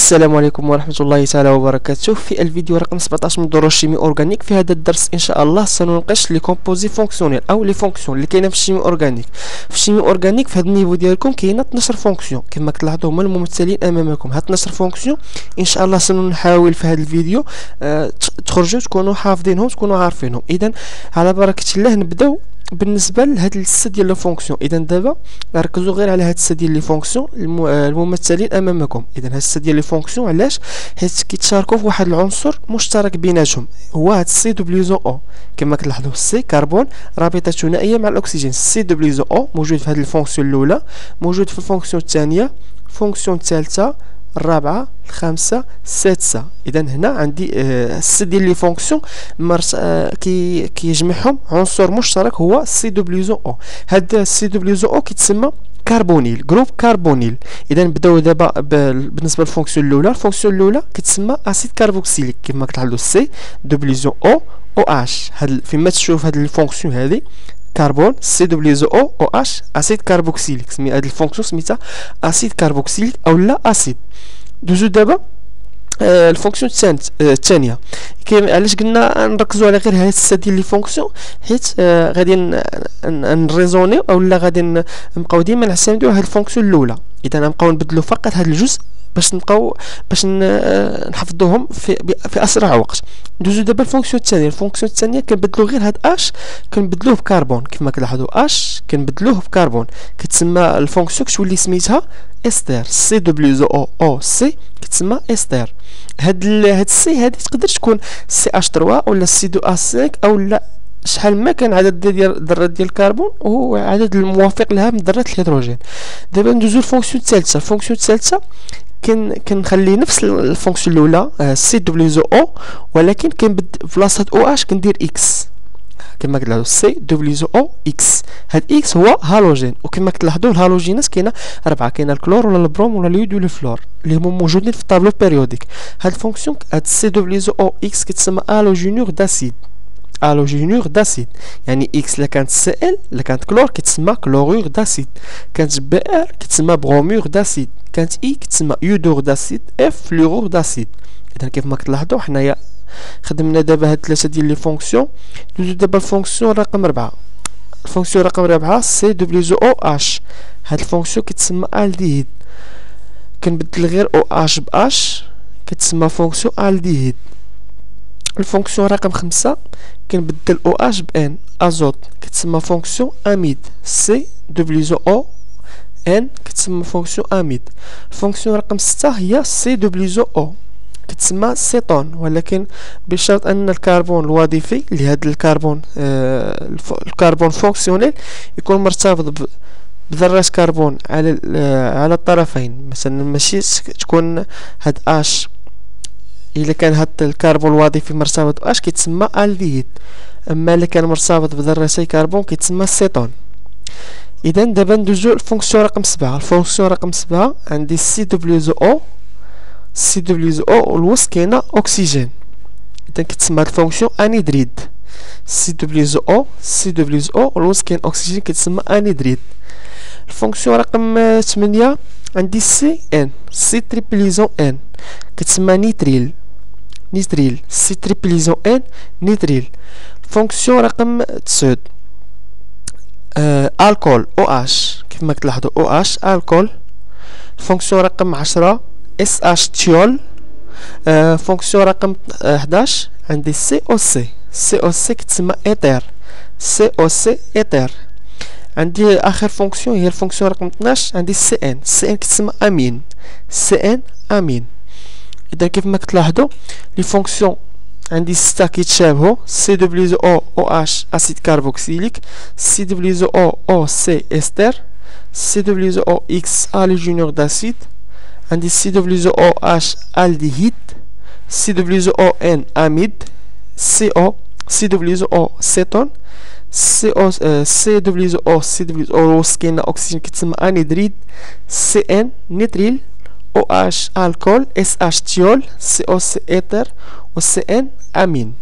السلام عليكم ورحمة الله تعالى وبركاته. في الفيديو رقم 17 من دروس الشيمي اورغانيك. في هذا الدرس ان شاء الله سنناقش لي كومبوزي فونكسيونيل او لي فونكسيون اللي كاينه في الشيمي اورغانيك. في الشيمي اورغانيك في هذا النيفو ديالكم كاينه 12 فونكسيون كما كتلاحظوا هما الممثلين امامكم. هاد 12 فونكسيون ان شاء الله سنحاول في هذا الفيديو تخرجوا تكونوا حافظينهم تكونوا عارفينهم. اذا على بركة الله نبداو بالنسبه لهاد الست ديال لي فونكسيون. اذا دابا ركزوا غير على هاد الست ديال لي فونكسيون الممثلين امامكم. اذا هاد الست ديال لي فونكسيون علاش؟ حيت كيتشاركوا في واحد العنصر مشترك بيناتهم هو هاد سي دبليو زو او. كما كتلاحظوا سي كربون رابطه ثنائيه مع الاكسجين. سي دبليو زو او موجود في هاد الفونكسيون الاولى، موجود في الفونكسيون الثانيه، الفونكسيون الثالثه، الرابعه، الخامسه، السادسه. اذا هنا عندي الست ديال لي فونكسيون كيجمعهم عنصر مشترك هو سي دبليو زو او. هاد سي دبليو زو او كيتسمى كربونيل، جروب كربونيل. اذا نبداو دابا بالنسبه للفونكسيون الاولى. الفونكسيون الاولى كتسمى اسيد كربوكسيليك كما كتلاحظوا سي دبليو زو او او اش. هاد فيما تشوف هاد الفونكسيون هذه كربون سي دبليو زو او او اش اسيد كربوكسيليك. سمي هاد الفونكسيون سميتها اسيد كربوكسيليك او لا اسيد. دوزو دابا الفونكسيون الثانيه. علاش قلنا نركزوا على غير هاد الست ديال لي فونكسيون؟ حيت غادي نريزونيو اولا غادي نبقاو ديما نعتمدوا على هاد الفونكسيون الاولى. اذا نبقاو نبدلوا فقط هاد الجزء باش نحفظوهم في اسرع وقت. ندوزو دابا الفونكسيون الثانيه. الفونكسيون الثانيه كنبدلوا غير هاد اش كنبدلوه بكربون. كما كتلاحظوا اش كنبدلوه بكربون كتسمى الفونكسيون كتولي سميتها استر. سي دبليو زو او او سي كتسمى استر. هاد السي هادي تقدر تكون سي اش 3 ولا سي 2 اس 5 اولا شحال ما كان عدد ديال الذرات ديال الكربون وهو عدد الموافق لها من ذرات الهيدروجين. دابا ندوزو الفونكسيون الثالثه. الفونكسيون الثالثه كنخلي نفس الفونكسيون الاولى سي دبليو زو او، ولكن كنبدل بلاصه او اش كندير اكس. كما كتلاحظوا سي دبليو زو او اكس. هاد اكس هو هالوجين، وكما كتلاحظوا الهالوجينات كاينه 4، كاينه الكلور ولا البروم ولا اليود ولا الفلور اللي هما موجودين في الطابلو بيريوديك. هاد الفونكسيون هاد سي دبليو زو او اكس كتسمى الوجينور داسيد. الوجينور داسيد يعني اكس الا كانت سي ال الا كانت كلور كتسمى كلورور داسيد، كانت بي ار كتسمى برومور داسيد، كانت اي كتسمى يودور داسيد، اف فلورور داسيد. اذا كيف ما كتلاحظوا حنايا خدمنا دابا هاد ثلاثه ديال لي فونكسيون. ندوزو دابا الفونكسيون رقم 4. الفونكسيون رقم 4 سي دبليو زو او اش. هاد الفونكسيون كتسمى الديهيد. كنبدل غير او اش ب اش كتسمى فونكسيون الديهيد. الفونكسيون رقم 5 كنبدل او اش ب ان ازوت كتسمى فونكسيون اميد. سي دبليو زو او ان كتسمى فونكسيون اميد. الفونكسيون رقم 6 هي سي دبليو زو او كتسمى سيتون، ولكن بشرط ان الكربون الوظيفي لهذا الكربون الكربون فونكسيونيل يكون مرتبط بذرات كربون على الطرفين. مثلا ماشي تكون هاد اش الا كان هاد الكربون الوظيفي مرتبط باش كيتسمى الديهيد، اما الا كان مرتبط بذرتي كربون كيتسمى سيتون. اذا دابا ندوزو الفونكسيون رقم 7. الفونكسيون رقم 7 عندي سي دبليو زو او. سي دبليو زو او والوسط كاينه اكسجين، اذا كتسمى هاد الفونكسيون انيدريد. سي دبليو زو او سي دبليو زو او والوسط كاين اكسجين كتسمى انيدريد. الفونكسيون رقم 8 عندي سي ان. سي تريبليزون ان كتسمى نيتريل. نيتريل سي تريبليزون ان نيتريل. الفونكسيون رقم 9 الكول او اش. كيف ما كتلاحظوا او اش الكول. الفونكسيون رقم 10 اس اش تيول. فونكسيون رقم 11 عندي سي او سي. سي او سي كتسمى ايتر. سي او سي ايتر. عندي اخر فونكسيون هي الفونكسيون رقم 12 عندي سي ان. سي ان كتسمى امين. سي ان امين. اذا كيف ما كتلاحظوا لي فونكسيون عندي 6 كيتشابهوا. سي دبليو زو او او اش اسيد كربوكسيليك. سي دبليو زو او او سي استر. سي دبليو زو او اكس الوجينور داسيد. عندي سي دبليو زو او اش الديهيد. سي دبليو زو او ان اميد. سي او سي دبليو زو او سيتون. سي او سي دبليو زو او سي دبليو زو او وسط كاينه اكسجين كتسمى انيدريد. سي ان نيتريل. او اش الكول. اس اش تيول. سي او سي ايتر. و سي ان امين.